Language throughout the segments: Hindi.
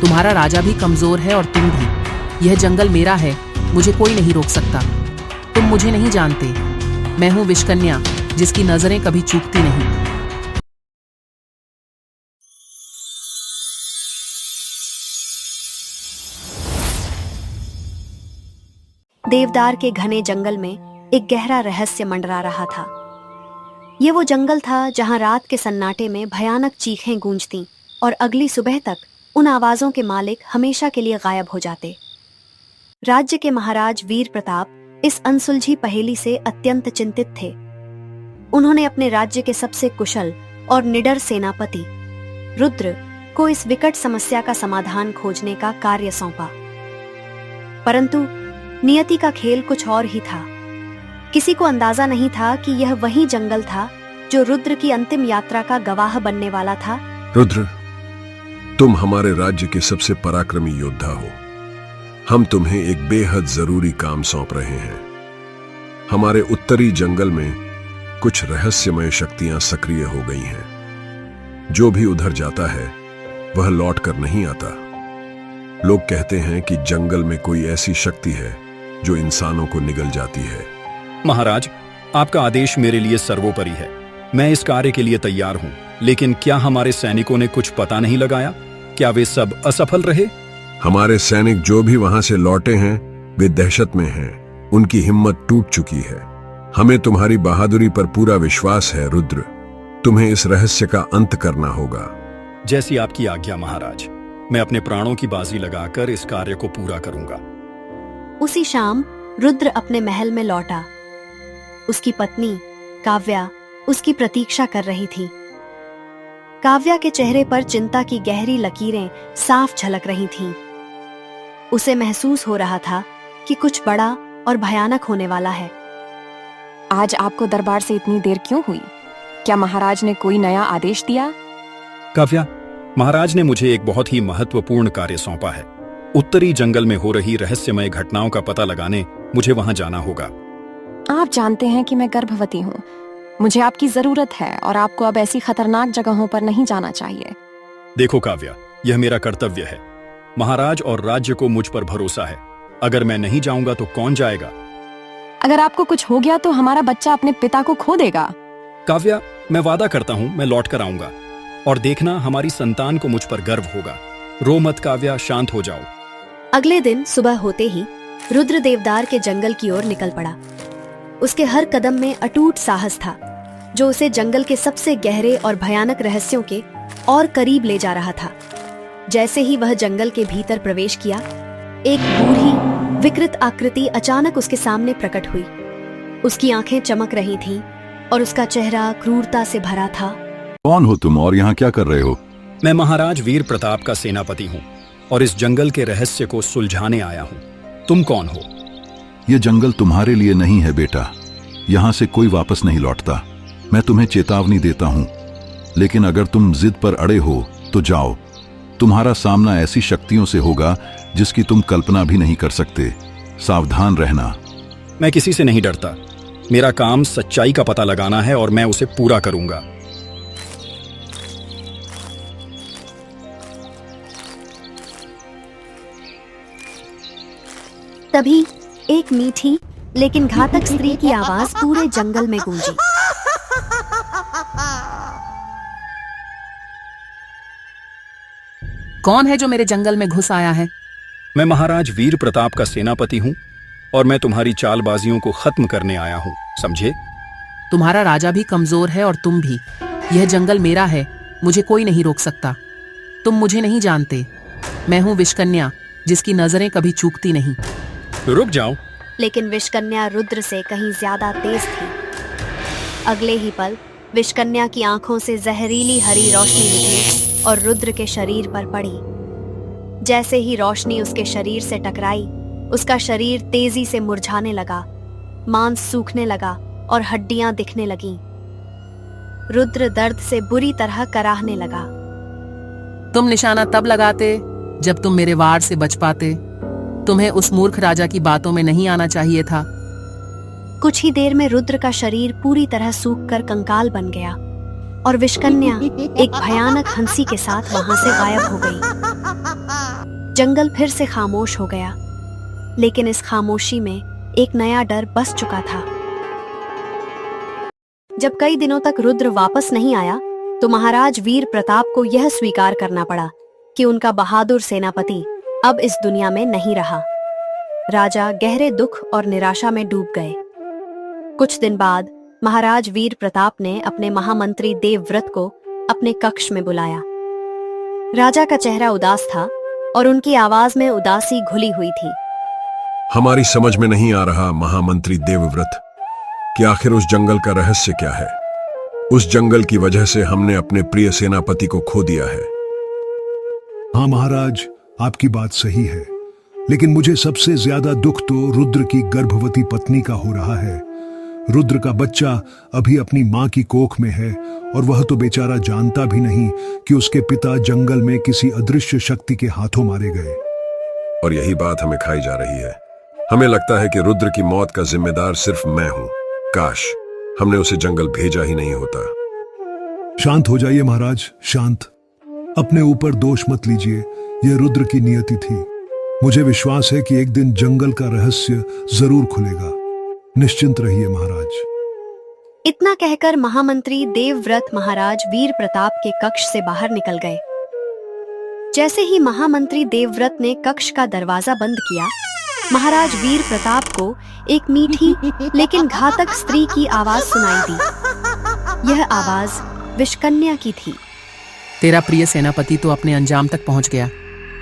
तुम्हारा राजा भी कमजोर है और तुम भी। यह जंगल मेरा है, मुझे कोई नहीं रोक सकता। तुम मुझे नहीं जानते। मैं हूँ विषकन्या, जिसकी नजरें कभी चूकती नहीं। देवदार के घने जंगल में एक गहरा रहस्य मंडरा रहा था। ये वो जंगल था जहां रात के सन्नाटे में भयानक चीखें गूंजतीं और अगली सुबह तक उन आवाजों के मालिक हमेशा के लिए गायब हो जाते। राज्य के महाराज वीर प्रताप इस अनसुलझी पहेली से अत्यंत चिंतित थे। उन्होंने अपने राज्य के सबसे कुशल और निडर सेनापति रुद्र को इस विकट समस्या का समाधान खोजने का कार्य सौंपा। परंतु नियति का खेल कुछ और ही था। किसी को अंदाजा नहीं था कि यह वही जंगल था जो रुद्र की अंतिम यात्रा का गवाह बनने वाला था। रुद्र, तुम हमारे राज्य के सबसे पराक्रमी योद्धा हो। हम तुम्हें एक बेहद जरूरी काम सौंप रहे हैं। हमारे उत्तरी जंगल में कुछ रहस्यमय शक्तियां सक्रिय हो गई हैं। जो भी उधर जाता है वह लौट कर नहीं आता। लोग कहते हैं कि जंगल में कोई ऐसी शक्ति है जो इंसानों को निगल जाती है। महाराज, आपका आदेश मेरे लिए सर्वोपरि है। मैं इस कार्य के लिए तैयार हूं, लेकिन क्या हमारे सैनिकों ने कुछ पता नहीं लगाया? क्या वे सब असफल रहे? हमारे सैनिक जो भी वहां से लौटे हैं वे दहशत में हैं। उनकी हिम्मत टूट चुकी है। हमें तुम्हारी बहादुरी पर पूरा विश्वास है रुद्र। तुम्हें इस रहस्य का अंत करना होगा। जैसी आपकी आज्ञा महाराज। मैं अपने प्राणों की बाजी लगाकर इस कार्य को पूरा करूंगा। उसी शाम रुद्र अपने महल में लौटा। उसकी पत्नी काव्या उसकी प्रतीक्षा कर रही थी। काव्या के चेहरे पर चिंता की गहरी लकीरें साफ झलक रही थीं। उसे महसूस हो रहा था कि कुछ बड़ा और भयानक होने वाला है। आज आपको दरबार से इतनी देर क्यों हुई? क्या महाराज ने कोई नया आदेश दिया? काव्या, महाराज ने मुझे एक बहुत ही महत्वपूर्ण कार्य सौंपा है। उत्तरी जंगल में हो रही रहस्यमय घटनाओं का पता लगाने मुझे वहां जाना होगा। आप जानते हैं कि मैं गर्भवती हूँ। मुझे आपकी जरूरत है और आपको अब ऐसी खतरनाक जगहों पर नहीं जाना चाहिए। देखो काव्या, यह मेरा कर्तव्य है। महाराज और राज्य को मुझ पर भरोसा है। अगर मैं नहीं जाऊंगा तो कौन जाएगा? अगर आपको कुछ हो गया तो हमारा बच्चा अपने पिता को खो देगा। काव्या, मैं वादा करता हूँ मैं लौट कर आऊंगा, और देखना हमारी संतान को मुझ पर गर्व होगा। रो मत काव्या, शांत हो जाओ। अगले दिन सुबह होते ही रुद्र देवदार के जंगल की ओर निकल पड़ा। उसके हर कदम में अटूट साहस था, जो उसे जंगल के सबसे गहरे और भयानक रहस्यों के और करीब ले जा रहा था। जैसे ही वह जंगल के भीतर प्रवेश किया, एक बूढ़ी विकृत आकृति अचानक उसके सामने प्रकट हुई। उसकी आंखें चमक रही थीं और उसका चेहरा क्रूरता से भरा था। कौन हो तुम और यहाँ क्या कर रहे हो? मैं महाराज वीर प्रताप का सेनापति हूँ और इस जंगल के रहस्य को सुलझाने आया हूँ। तुम कौन हो? ये जंगल तुम्हारे लिए नहीं है बेटा। यहाँ से कोई वापस नहीं लौटता। मैं तुम्हें चेतावनी देता हूँ, लेकिन अगर तुम जिद पर अड़े हो तो जाओ। तुम्हारा सामना ऐसी शक्तियों से होगा जिसकी तुम कल्पना भी नहीं कर सकते। सावधान रहना। मैं किसी से नहीं डरता। मेरा काम सच्चाई का पता लगाना है और मैं उसे पूरा करूंगा। तभी एक मीठी लेकिन घातक स्त्री की आवाज पूरे जंगल में गूंजी। कौन है जो मेरे जंगल में घुस आया है? मैं महाराज वीर प्रताप का सेनापति हूँ और मैं तुम्हारी चालबाजियों को खत्म करने आया हूँ, समझे? तुम्हारा राजा भी कमजोर है और तुम भी। यह जंगल मेरा है, मुझे कोई नहीं रोक सकता। तुम मुझे नहीं जानते। मैं हूँ विषकन्या, जिसकी नजरें कभी चूकती नहीं। रुक जाओ। लेकिन विषकन्या रुद्र से कहीं ज्यादा तेज थी। अगले ही पल विषकन्या की आंखों से जहरीली हरी रोशनी निकली और रुद्र के शरीर पर पड़ी। जैसे ही रोशनी उसके शरीर से टकराई, उसका शरीर तेजी से मुरझाने लगा, मांस सूखने लगा और हड्डियां दिखने लगीं। रुद्र दर्द से बुरी तरह कराहने लगा। तुम निशाना तब लगाते जब तुम मेरे वार से बच पाते। तुम्हें उस मूर्ख राजा की बातों में नहीं आना चाहिए था। कुछ ही देर में रुद्र का शरीर पूरी तरह सूखकर कंकाल बन गया और विषकन्या एक भयानक हंसी के साथ वहां से गायब हो गई। जंगल फिर से खामोश हो गया, लेकिन इस खामोशी में एक नया डर बस चुका था। जब कई दिनों तक रुद्र वापस नहीं आया, तो महाराज वीर प्रताप को यह स्वीकार करना पड़ा कि उनका बहादुर सेनापति अब इस दुनिया में नहीं रहा। राजा गहरे दुख और निराशा में डूब गए। कुछ दिन बाद महाराज वीर प्रताप ने अपने महामंत्री देवव्रत को अपने कक्ष में बुलाया। राजा का चेहरा उदास था और उनकी आवाज में उदासी घुली हुई थी। हमारी समझ में नहीं आ रहा महामंत्री देवव्रत कि आखिर उस जंगल का रहस्य क्या है। उस जंगल की वजह से हमने अपने प्रिय सेनापति को खो दिया है। हाँ महाराज, आपकी बात सही है, लेकिन मुझे सबसे ज्यादा दुख तो रुद्र की गर्भवती पत्नी का हो रहा है। रुद्र का बच्चा अभी अपनी मां की कोख में है और वह तो बेचारा जानता भी नहीं कि उसके पिता जंगल में किसी अदृश्य शक्ति के हाथों मारे गए। और यही बात हमें खाई जा रही है। हमें लगता है कि रुद्र की मौत का जिम्मेदार सिर्फ मैं हूं। काश हमने उसे जंगल भेजा ही नहीं होता। शांत हो जाइए महाराज, शांत। अपने ऊपर दोष मत लीजिए, यह रुद्र की नियति थी। मुझे विश्वास है कि एक दिन जंगल का रहस्य जरूर खुलेगा। निश्चिंत रहिए महाराज। इतना कहकर महामंत्री देवव्रत महाराज वीर प्रताप के कक्ष से बाहर निकल गए। जैसे ही महामंत्री देवव्रत ने कक्ष का दरवाजा बंद किया, महाराज वीर प्रताप को एक मीठी लेकिन घातक स्त्री की आवाज सुनाई दी। यह आवाज विषकन्या की थी। तेरा प्रिय सेनापति तो अपने अंजाम तक पहुंच गया,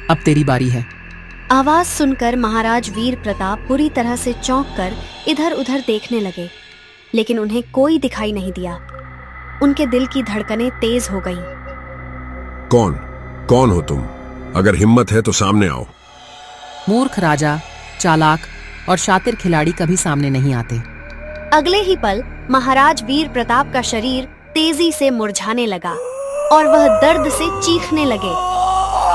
अब तेरी बारी है। आवाज सुनकर महाराज वीर प्रताप बुरी तरह से चौंक कर इधर उधर देखने लगे, लेकिन उन्हें कोई दिखाई नहीं दिया। उनके दिल की धड़कनें तेज हो गईं। कौन हो तुम? अगर हिम्मत है तो सामने आओ। मूर्ख राजा, चालाक और शातिर खिलाड़ी कभी सामने नहीं आते। अगले ही पल महाराज वीर प्रताप का शरीर तेजी से मुरझाने लगा और वह दर्द से चीखने लगे।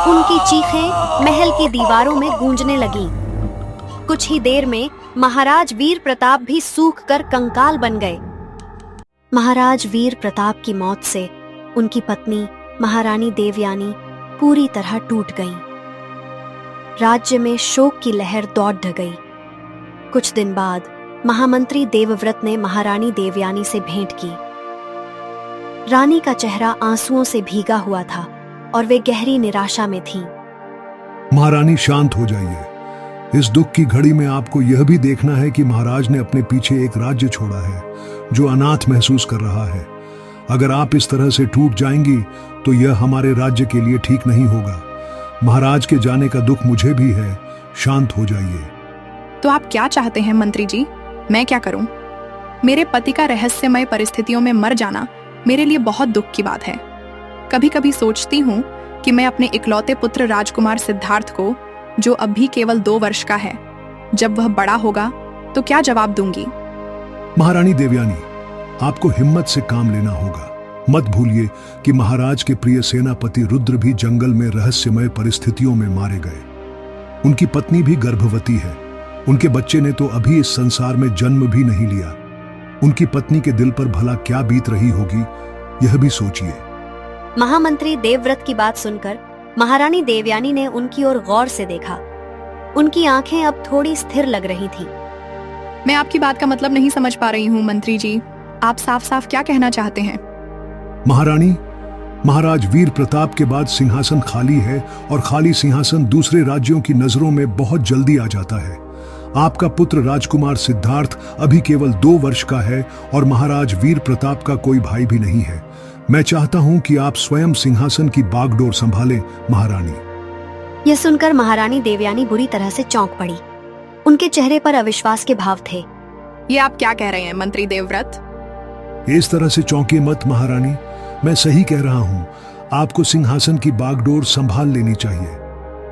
उनकी चीखें महल की दीवारों में गूंजने लगीं। कुछ ही देर में महाराज वीर प्रताप भी सूखकर कंकाल बन गए। महाराज वीर प्रताप की मौत से उनकी पत्नी महारानी देवयानी पूरी तरह टूट गईं। राज्य में शोक की लहर दौड़ गई। कुछ दिन बाद महामंत्री देवव्रत ने महारानी देवयानी से भेंट की। रानी का चेहरा आंसुओं से भीगा हुआ था और वे गहरी निराशा में थीं। महारानी, शांत हो जाइए। इस दुख की घड़ी में आपको यह भी देखना है कि महाराज ने अपने पीछे एक राज्य छोड़ा है जो अनाथ महसूस कर रहा है। अगर आप इस तरह से टूट जाएंगी तो यह हमारे राज्य के लिए ठीक नहीं होगा। महाराज के जाने का दुख मुझे भी है। शांत हो जाइए। तो आप क्या चाहते हैं मंत्री जी? मैं क्या करूं? मेरे पति का रहस्यमय परिस्थितियों में मर जाना मेरे लिए बहुत दुख की बात है। कभी कभी सोचती हूँ कि मैं अपने इकलौते पुत्र राजकुमार सिद्धार्थ को, जो अब भी केवल 2 वर्ष का है, जब वह बड़ा होगा तो क्या जवाब दूंगी। महारानी देवयानी, आपको हिम्मत से काम लेना होगा। मत भूलिए कि महाराज के प्रिय सेनापति रुद्र भी जंगल में रहस्यमय परिस्थितियों में मारे गए। उनकी पत्नी भी गर्भवती है। उनके बच्चे ने तो अभी इस संसार में जन्म भी नहीं लिया। उनकी पत्नी के दिल पर भला क्या बीत रही होगी, यह भी सोचिए। महामंत्री देवव्रत की बात सुनकर महारानी देवयानी ने उनकी ओर गौर से देखा। उनकी आंखें अब थोड़ी स्थिर लग रही थीं। मैं आपकी बात का मतलब नहीं समझ पा रही हूँ मंत्री जी। आप साफ साफ क्या कहना चाहते हैं? महारानी, महाराज वीर प्रताप के बाद सिंहासन खाली है और खाली सिंहासन दूसरे राज्यों की नजरों में बहुत जल्दी आ जाता है। आपका पुत्र राजकुमार सिद्धार्थ अभी केवल 2 वर्ष का है और महाराज वीर प्रताप का कोई भाई भी नहीं है। मैं चाहता हूं कि आप स्वयं सिंहासन की बागडोर संभालें महारानी। यह सुनकर महारानी देवयानी बुरी तरह से चौंक पड़ी। उनके चेहरे पर अविश्वास के भाव थे। ये आप क्या कह रहे हैं मंत्री देवव्रत? इस तरह से चौंके मत महारानी, मैं सही कह रहा हूं। आपको सिंहासन की बागडोर संभाल लेनी चाहिए।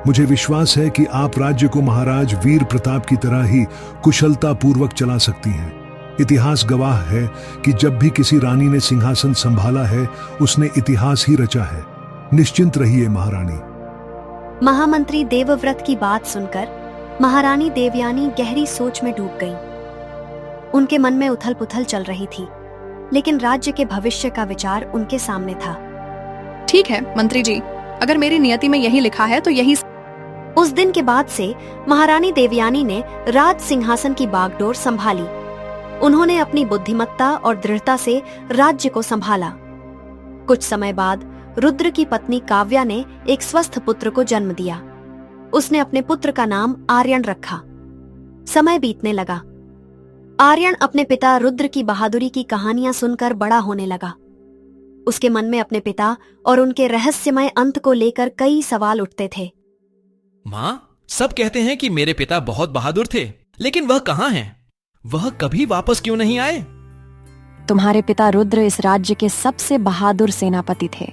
मुझे विश्वास है कि आप राज्य को महाराज वीर प्रताप की तरह ही कुशलता पूर्वक चला सकती हैं। इतिहास गवाह है कि जब भी किसी रानी ने सिंहासन संभाला है, उसने इतिहास ही रचा है। निश्चिंत रहिए महारानी। महामंत्री देवव्रत की बात सुनकर महारानी देवयानी गहरी सोच में डूब गईं। उनके मन में उथल पुथल चल रही थी, लेकिन राज्य के भविष्य का विचार उनके सामने था। ठीक है मंत्री जी, अगर मेरी नियति में यही लिखा है तो यही। उस दिन के बाद से महारानी देवयानी ने राज सिंहासन की बागडोर संभाली। उन्होंने अपनी बुद्धिमत्ता और दृढ़ता से राज्य को संभाला। कुछ समय बाद रुद्र की पत्नी काव्या ने एक स्वस्थ पुत्र को जन्म दिया। उसने अपने पुत्र का नाम आर्यन रखा। समय बीतने लगा। आर्यन अपने पिता रुद्र की बहादुरी की कहानियां सुनकर बड़ा होने लगा। उसके मन में अपने पिता और उनके रहस्यमय अंत को लेकर कई सवाल उठते थे। माँ, सब कहते हैं कि मेरे पिता बहुत बहादुर थे, लेकिन वह कहाँ हैं? वह कभी वापस क्यों नहीं आए? तुम्हारे पिता रुद्र इस राज्य के सबसे बहादुर सेनापति थे।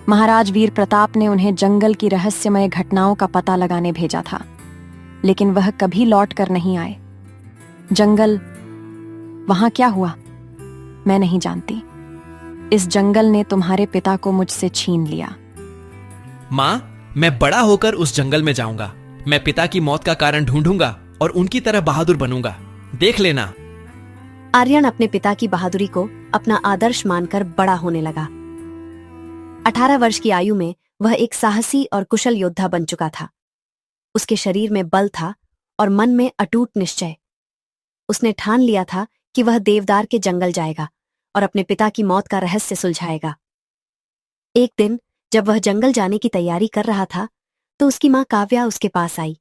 महाराज वीर प्रताप ने उन्हें जंगल की रहस्यमय घटनाओं का पता लगाने भेजा था, लेकिन वह कभी लौट कर नहीं आए। जंगल, वहां क्या हुआ मैं नहीं जानती। इस जंगल ने तुम्हारे पिता को मुझसे छीन लिया। माँ, मैं बड़ा होकर उस जंगल में जाऊंगा। मैं पिता की मौत का कारण ढूंढूंगा और उनकी तरह बहादुर बनूंगा। देख लेना। आर्यन अपने पिता की बहादुरी को अपना आदर्श मानकर बड़ा होने लगा। 18 वर्ष की आयु में वह एक साहसी और कुशल योद्धा बन चुका था। उसके शरीर में बल था और मन में अटूट निश्चय। उसने ठान लिया था कि वह देवदार के जंगल जाएगा और अपने पिता की मौत का रहस्य सुलझाएगा। एक दिन जब वह जंगल जाने की तैयारी कर रहा था तो उसकी मां काव्या उसके पास आई।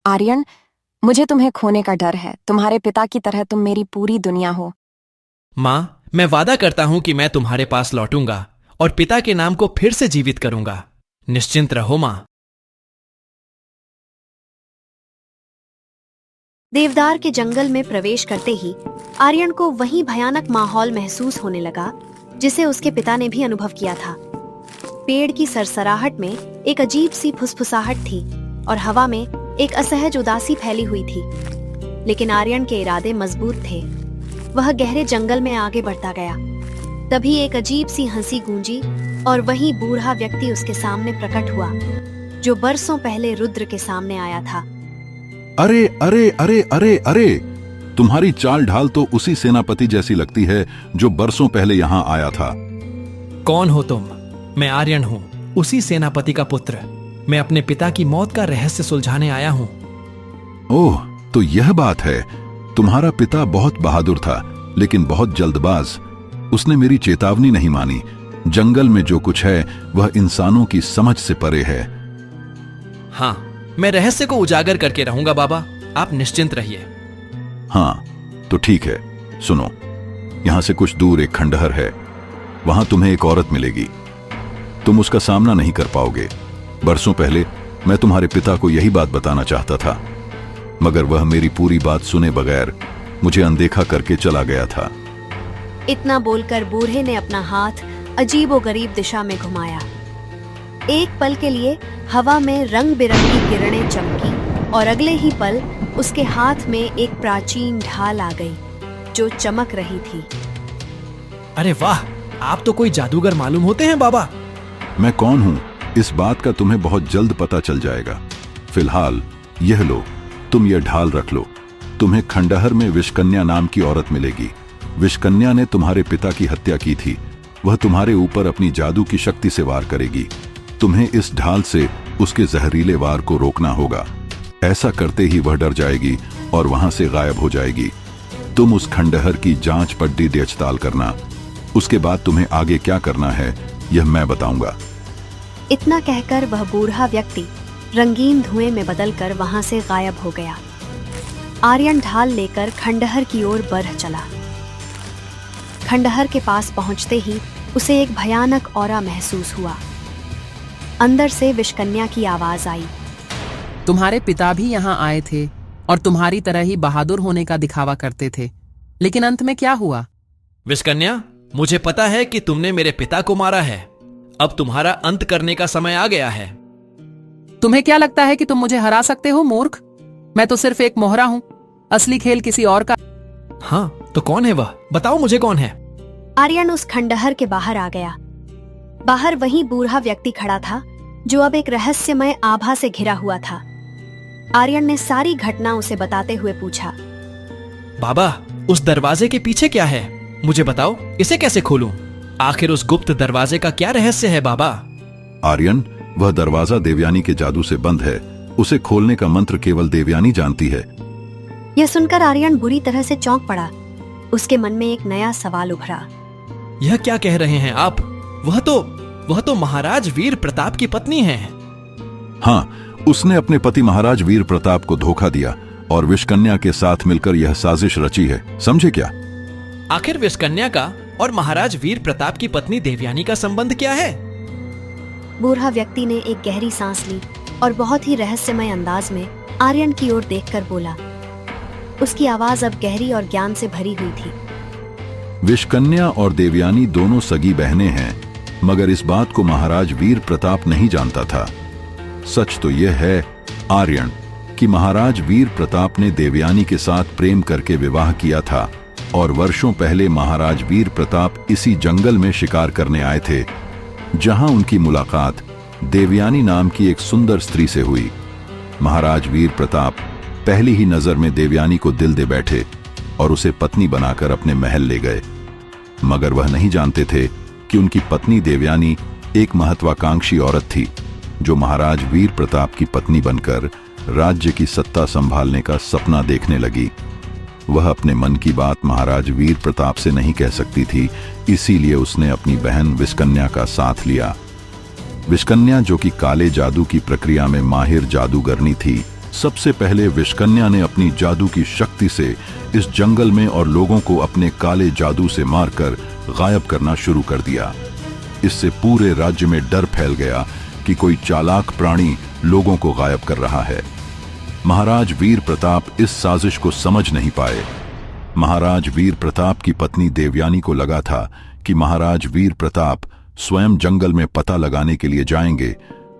आर्यन, मुझे तुम्हें खोने का डर है। तुम्हारे पिता की तरह तुम मेरी पूरी दुनिया हो। माँ, मैं वादा करता हूं कि मैं तुम्हारे पास लौटूंगा और पिता के नाम को फिर से जीवित करूंगा। निश्चिंत रहो माँ। देवदार के जंगल में प्रवेश करते ही आर्यन को वही भयानक माहौल महसूस होने लगा जिसे उसके पिता ने भी अनुभव किया था। पेड़ की सरसराहट में एक अजीब सी फुसफुसाहट थी और हवा में एक असहज उदासी फैली हुई थी। लेकिन आर्यन के इरादे मजबूत थे। वह गहरे जंगल में आगे बढ़ता गया। तभी एक अजीब सी हंसी गूंजी और वही बूढ़ा व्यक्ति उसके सामने प्रकट हुआ जो बरसों पहले रुद्र के सामने आया था। अरे अरे अरे अरे अरे, तुम्हारी चाल ढाल तो उसी सेनापति जैसी लगती है जो बरसों पहले यहाँ आया था। कौन हो तुम? मैं आर्यन हूं, उसी सेनापति का पुत्र। मैं अपने पिता की मौत का रहस्य सुलझाने आया हूं। ओह, तो यह बात है। तुम्हारा पिता बहुत बहादुर था, लेकिन बहुत जल्दबाज। उसने मेरी चेतावनी नहीं मानी। जंगल में जो कुछ है वह इंसानों की समझ से परे है। हाँ, मैं रहस्य को उजागर करके रहूंगा बाबा। आप निश्चिंत रहिए। हाँ, तो ठीक है। सुनो, यहां से कुछ दूर एक खंडहर है। वहां तुम्हें एक औरत मिलेगी। तुम उसका सामना नहीं कर पाओगे। बरसों पहले मैं तुम्हारे पिता को यही बात बताना चाहता था, मगर वह मेरी पूरी बात सुने बगैर मुझे अनदेखा करके चला गया था। इतना बोलकर बूढ़े ने अपना हाथ अजीबोगरीब दिशा में घुमाया। एक पल के लिए हवा में रंग बिरंगी किरणें चमकी और अगले ही पल उसके हाथ में एक प्राचीन ढाल आ गई जो चमक रही थी। अरे वाह, आप तो कोई जादूगर मालूम होते हैं बाबा। मैं कौन हूं इस बात का तुम्हें बहुत जल्द पता चल जाएगा। फिलहाल यह लो, तुम यह ढाल रख लो। तुम्हें खंडहर में विषकन्या नाम की औरत मिलेगी। विषकन्या ने तुम्हारे पिता की हत्या की थी। वह तुम्हारे ऊपर अपनी जादू की शक्ति से वार करेगी। तुम्हें इस ढाल से उसके जहरीले वार को रोकना होगा। ऐसा करते ही वह डर जाएगी और वहां से गायब हो जाएगी। तुम उस खंडहर की जांच पड़ताल देखभाल करना। उसके बाद तुम्हें आगे क्या करना है यह मैं बताऊंगा। इतना कहकर वह बूढ़ा व्यक्ति रंगीन धुएं में बदलकर वहां से गायब हो गया। आर्यन ढाल लेकर खंडहर की ओर बढ़ चला। खंडहर के पास पहुंचते ही उसे एक भयानक औरा महसूस हुआ। अंदर से विषकन्या की आवाज आई। तुम्हारे पिता भी यहाँ आए थे और तुम्हारी तरह ही बहादुर होने का दिखावा करते थे, लेकिन अंत में क्या हुआ? विषकन्या, मुझे पता है कि तुमने मेरे पिता को मारा है। अब तुम्हारा अंत करने का समय आ गया है। तुम्हें क्या लगता है कि तुम मुझे हरा सकते हो, मूर्ख? मैं तो सिर्फ एक मोहरा हूं। असली खेल किसी और का। हाँ, तो कौन है वह? बताओ मुझे कौन है। आर्यन उस खंडहर के बाहर आ गया। बाहर वही बूढ़ा व्यक्ति खड़ा था जो अब एक रहस्यमय आभा से घिरा हुआ था। आर्यन ने सारी घटना उसे बताते हुए पूछा, बाबा, उस दरवाजे के पीछे क्या है? मुझे बताओ, इसे कैसे खोलूं? आखिर उस गुप्त दरवाजे का क्या रहस्य है बाबा? आर्यन, वह दरवाजा देवयानी के जादू से बंद है। उसे खोलने का मंत्र केवल देवयानी जानती है। यह सुनकर आर्यन बुरी तरह से चौंक पड़ा। उसके मन में एक नया सवाल उभरा। यह क्या कह रहे हैं आप? वह तो महाराज वीर प्रताप की पत्नी है। हाँ, उसने अपने पति महाराज वीर प्रताप को धोखा दिया और विषकन्या के साथ मिलकर यह साजिश रची है। समझे क्या? आखिर विषकन्या का और महाराज वीर प्रताप की पत्नी देवयानी का संबंध क्या है? बूढ़ा व्यक्ति ने एक गहरी सांस ली और बहुत ही रहस्यमय अंदाज में आर्यन की ओर देखकर बोला। उसकी आवाज अब गहरी और ज्ञान से भरी हुई थी। विषकन्या और देवयानी दोनों सगी बहनें हैं, मगर इस बात को महाराज वीर प्रताप नहीं जानता था। सच तो यह है आर्यन कि महाराज वीर प्रताप ने देवयानी के साथ प्रेम करके विवाह किया था और वर्षों पहले महाराज वीर प्रताप इसी जंगल में शिकार करने आए थे, जहां उनकी मुलाकात देवयानी नाम की एक सुंदर स्त्री से हुई। महाराज वीर प्रताप पहली ही नजर में देवयानी को दिल दे बैठे और उसे पत्नी बनाकर अपने महल ले गए। मगर वह नहीं जानते थे कि उनकी पत्नी देवयानी एक महत्वाकांक्षी औरत थी, जो महाराज वीर प्रताप की पत्नी बनकर राज्य की सत्ता संभालने का सपना देखने लगी। वह अपने मन की बात महाराज वीर प्रताप से नहीं कह सकती थी, इसीलिए उसने अपनी बहन विषकन्या का साथ लिया। विषकन्या, जो कि काले जादू की प्रक्रिया में माहिर जादूगरनी थी, सबसे पहले विषकन्या ने अपनी जादू की शक्ति से इस जंगल में और लोगों को अपने काले जादू से मारकर गायब करना शुरू कर दिया। इससे पूरे राज्य में डर फैल गया कि कोई चालाक प्राणी लोगों को गायब कर रहा है। महाराज वीर प्रताप इस साजिश को समझ नहीं पाए। महाराज वीर प्रताप की पत्नी देवयानी को लगा था कि महाराज वीर प्रताप स्वयं जंगल में पता लगाने के लिए जाएंगे,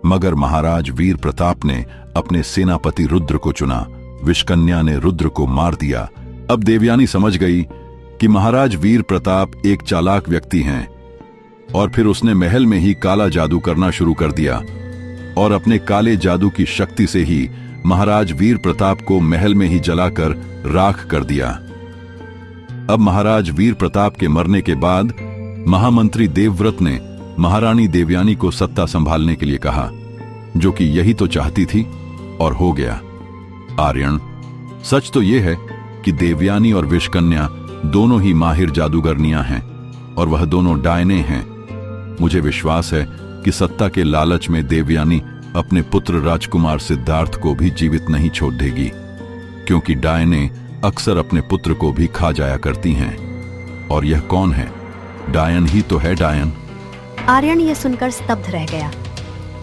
मगर महाराज वीर प्रताप ने अपने सेनापति रुद्र को चुना। विषकन्या ने रुद्र को मार दिया। अब देवयानी समझ गई कि महाराज वीर प्रताप एक चालाक व्यक्ति हैं, और फिर उसने महल में ही काला जादू करना शुरू कर दिया और अपने काले जादू की शक्ति से ही महाराज वीर प्रताप को महल में ही जलाकर राख कर दिया। अब महाराज वीर प्रताप के मरने के बाद महामंत्री देवव्रत ने महारानी देवयानी को सत्ता संभालने के लिए कहा, जो कि यही तो चाहती थी और हो गया। आर्यन, सच तो यह है कि देवयानी और विषकन्या दोनों ही माहिर जादूगरनियां हैं और वह दोनों डायने हैं। मुझे विश्वास है कि सत्ता के लालच में देवयानी अपने पुत्र राजकुमार सिद्धार्थ को भी जीवित नहीं छोड़ देगी, क्योंकि डायने अक्सर अपने पुत्र को भी खा जाया करती हैं। और यह कौन है? डायन ही तो है, डायन। आर्यन यह सुनकर स्तब्ध रह गया।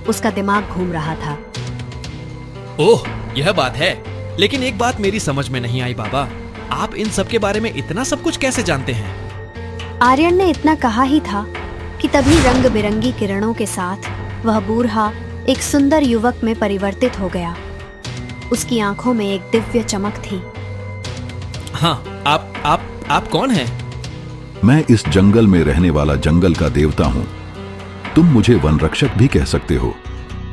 उसका दिमाग घूम रहा था। ओह, यह बात है। लेकिन एक बात मेरी समझ में नहीं आई बाबा, आप इन सब के बारे में इतना सब कुछ कैसे जानते हैं? आर्यन ने इतना कहा ही था कि तभी रंग बिरंगी किरणों के साथ वह बूढ़ा एक सुंदर युवक में परिवर्तित हो गया। उसकी आंखों में एक दिव्य चमक थी। हाँ, आप कौन हैं? मैं इस जंगल में रहने वाला जंगल का देवता हूं। तुम मुझे वन रक्षक भी कह सकते हो।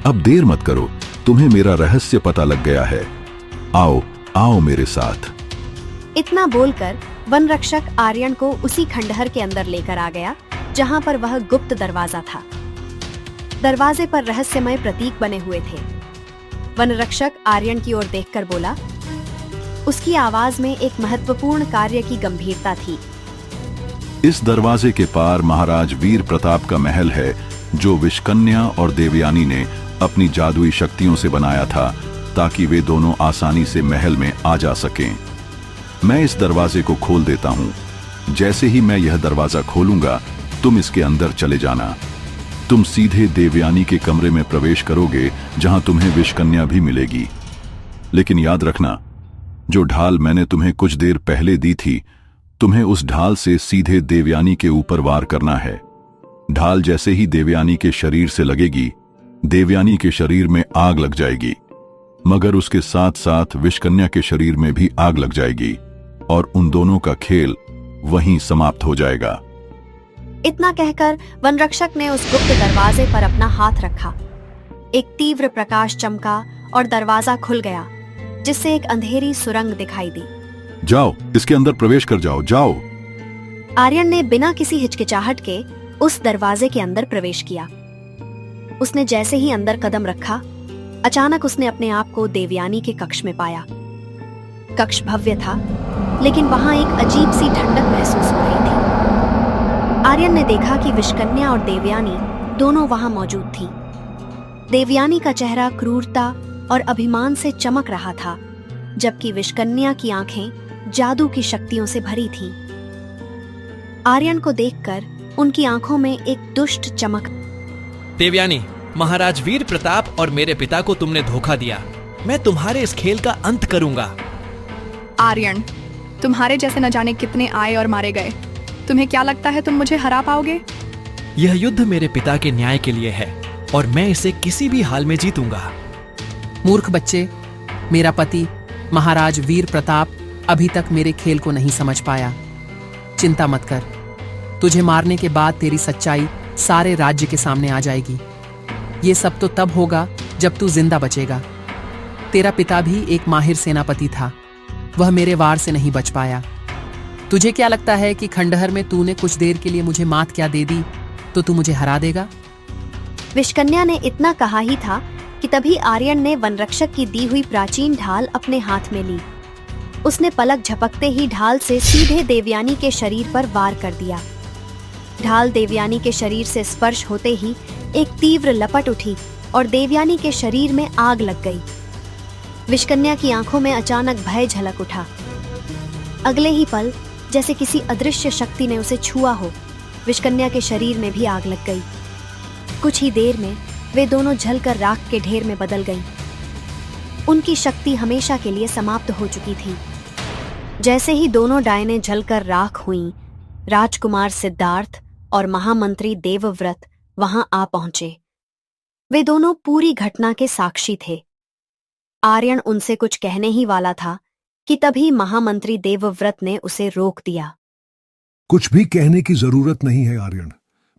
अब देर मत करो, तुम्हें मेरा रहस्य पता लग गया है। आओ आओ मेरे साथ। इतना बोलकर वन रक्षक आर्यन को उसी खंडहर के अंदर लेकर आ गया, जहां पर वह गुप्त दरवाजा था। दरवाजे पर रहस्यमय प्रतीक बने हुए थे। वन रक्षक आर्यन की ओर देखकर बोला। उसकी आवाज में एक महत्वपूर्ण कार्य की गंभीरता थी। इस दरवाजे के पार महाराज वीर प्रताप का महल है, जो विषकन्या और देवयानी ने अपनी जादुई शक्तियों से बनाया था, ताकि वे दोनों आसानी से महल में आ जा सकें। मैं इस दरवाजे को खोल देता हूं। जैसे ही मैं यह दरवाजा खोलूंगा, तुम इसके अंदर चले जाना। तुम सीधे देवयानी के कमरे में प्रवेश करोगे, जहां तुम्हें विषकन्या भी मिलेगी। लेकिन याद रखना, जो ढाल मैंने तुम्हें कुछ देर पहले दी थी, तुम्हें उस ढाल से सीधे देवयानी के ऊपर वार करना है। ढाल जैसे ही देवयानी के शरीर से लगेगी, देवयानी के शरीर में आग लग जाएगी, मगर उसके साथ साथ विषकन्या के शरीर में भी आग लग जाएगी और उन दोनों का खेल वहीं समाप्त हो जाएगा। इतना कहकर वन रक्षक ने उस गुप्त दरवाजे पर अपना हाथ रखा। एक तीव्र प्रकाश चमका और दरवाजा खुल गया, जिससे एक अंधेरी सुरंग दिखाई दी। जाओ, इसके अंदर प्रवेश कर जाओ, जाओ। आर्यन ने बिना किसी हिचकिचाहट के उस दरवाजे के अंदर प्रवेश किया। उसने जैसे ही अंदर कदम रखा, अचानक उसने अपने आप को देवयानी के कक्ष में पाया। कक्ष भव्य था, लेकिन वहां एक अजीब सी ठंडक महसूस हो रही थी। आर्यन ने देखा कि विष्कन्या और देवयानी दोनों वहां मौजूद थीं। देवयानी का चेहरा क्रूरता और अभिमान से चमक रहा था, जबकि विष्कन्या की आंखें जादू की शक्तियों से भरी थीं। आर्यन को देखकर उनकी आंखों में एक दुष्ट चमक। देवयानी, महाराज वीर प्रताप और मेरे पिता को तुमने धोखा दिया। मैं तुम्हारे इस खेल का अंत करूंगा। आर्यन, तुम्हारे जैसे न जाने कितने आए और मारे गए। तुम्हें क्या लगता है तुम मुझे हरा पाओगे? यह युद्ध मेरे पिता के न्याय के लिए है और मैं इसे किसी भी हाल में जीतूंगा। मूर्ख बच्चे, मेरा पति महाराज वीर प्रताप अभी तक मेरे खेल को नहीं समझ पाया। चिंता मत कर, तुझे मारने के बाद तेरी सच्चाई सारे राज्य के सामने आ जाएगी। ये सब तो तब होगा जब तू जिंदा बचेगा। तेरा पिता भी एक माहिर सेनापति था, वह मेरे वार से नहीं बच पाया। तुझे क्या लगता है कि खंडहर में तूने कुछ देर के लिए मुझे मात क्या दे दी तो तू मुझे हरा देगा? विष्कन्या ने इतना कहा ही था कि तभी आर्यन ने वनरक्षक की दी हुई प्राचीन ढाल अपने हाथ में ली। उसने पलक झपकते ही ढाल से सीधे देवयानी के शरीर पर वार कर दिया। ढाल देवयानी के शरीर से स्पर्श होते ही एक तीव्र लपट उठी और देवयानी के शरीर में आग लग गई। विष्कन्या की आंखों में अचानक भय झलक उठा। अगले ही पल जैसे किसी अदृश्य शक्ति ने उसे छुआ हो, विष्कन्या के शरीर में भी आग लग गई। कुछ ही देर में वे दोनों जलकर राख के ढेर में बदल गईं। उनकी शक्ति हमेशा के लिए समाप्त हो चुकी थी। जैसे ही दोनों डायनें जलकर राख हुईं, राजकुमार सिद्धार्थ और महामंत्री देवव्रत वहां आ पहुंचे। वे दोनों पूरी घटना के साक्षी थे। आर्यन उनसे कुछ कहने ही वाला था कि तभी महामंत्री देवव्रत ने उसे रोक दिया। कुछ भी कहने की जरूरत नहीं है आर्यन,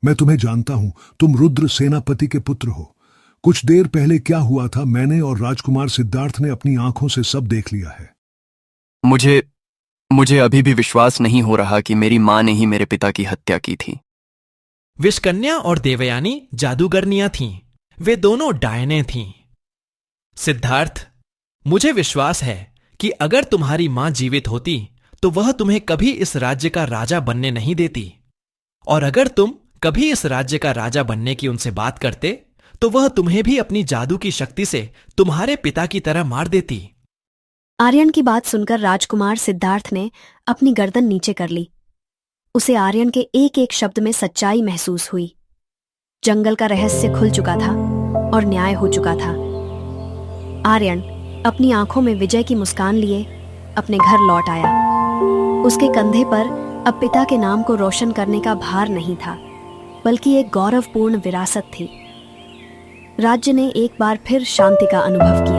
मैं तुम्हें जानता हूं। तुम रुद्र सेनापति के पुत्र हो। कुछ देर पहले क्या हुआ था, मैंने और राजकुमार सिद्धार्थ ने अपनी आंखों से सब देख लिया है। मुझे अभी भी विश्वास नहीं हो रहा कि मेरी मां ने ही मेरे पिता की हत्या की थी। विष्कन्या और देवयानी जादूगरनियां थीं। वे दोनों डायने थीं। सिद्धार्थ, मुझे विश्वास है कि अगर तुम्हारी मां जीवित होती तो वह तुम्हें कभी इस राज्य का राजा बनने नहीं देती, और अगर तुम कभी इस राज्य का राजा बनने की उनसे बात करते तो वह तुम्हें भी अपनी जादू की शक्ति से तुम्हारे पिता की तरह मार देती। आर्यन की बात सुनकर राजकुमार सिद्धार्थ ने अपनी गर्दन नीचे कर ली। उसे आर्यन के एक एक शब्द में सच्चाई महसूस हुई। जंगल का रहस्य खुल चुका था और न्याय हो चुका था। आर्यन अपनी आंखों में विजय की मुस्कान लिए अपने घर लौट आया। उसके कंधे पर अब पिता के नाम को रोशन करने का भार नहीं था, बल्कि एक गौरवपूर्ण विरासत थी। राज्य ने एक बार फिर शांति का अनुभव किया।